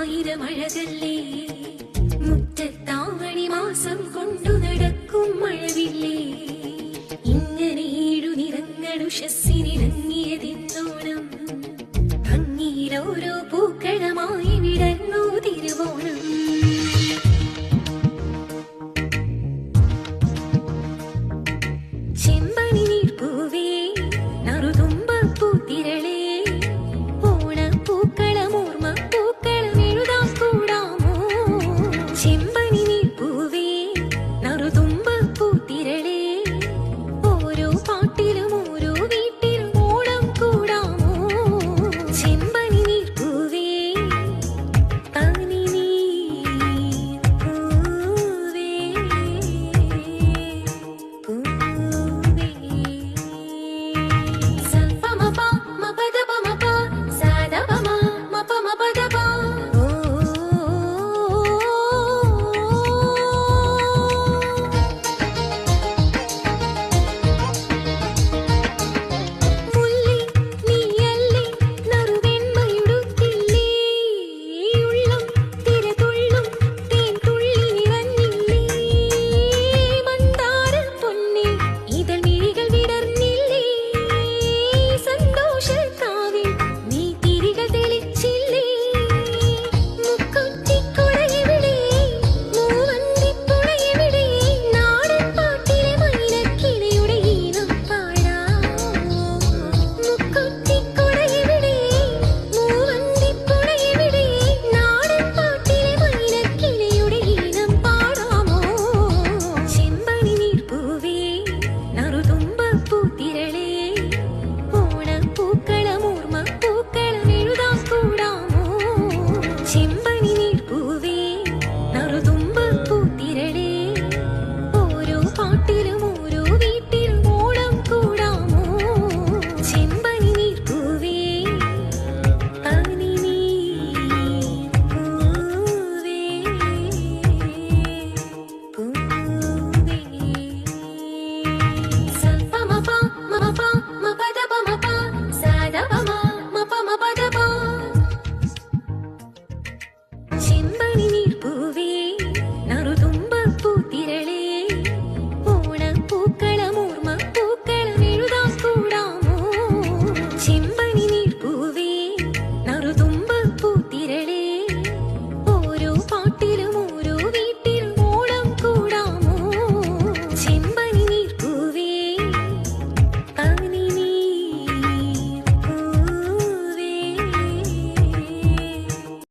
ആയിരം അഴകല്ലേ മുറ്റത്താവണി മാസം കൊണ്ടു നടക്കും മഴവില്ലേ ഇങ്ങനെ ഏഴു നിറങ്ങളുഷസ്സിനിറങ്ങിയതെന്നോണം ഭംഗിയിലോരോ പൂക്കളമായി വിടർന്നു തിരുവോണം ചെമ്പനി നീർപ്പൂവേ നറുതുമ്പ പൂത്തിരളേ ചെമ്പനി നീർപ്പൂവേ നറുതുമ്പ പൂത്തിരളേ ഓരോ പാട്ടിലും ഓരോ വീട്ടിലും ഓണം കൂടാമോ ചെമ്പനി നീർപ്പൂവേ പനി നീർപ്പൂവേ പൂവേ സൽപമപ മപദപമപ സാദപമ മപമപദപ പൂക്കളം ഓർമ്മ പൂക്കളം എഴുതാൻ കൂടാമോ ചെമ്പ